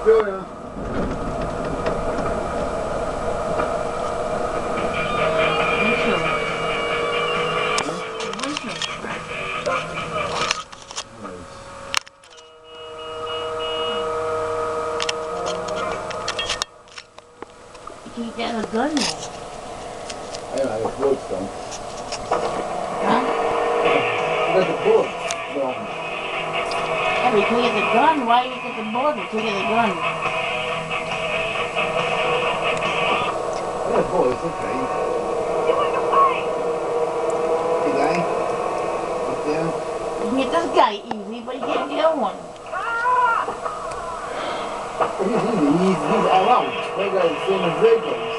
Julia. You can't get a gun now. Yeah, the boat's done. Huh? You got the boat done. Yeah, but you can't get the gun. Why you get the bullet? You can't get the gun. Yeah, the boat's okay. Hey, guy. Up there. You can get this guy easy, but you can't get the other one. He's easy. He's all out. That guy's the same as Draco's.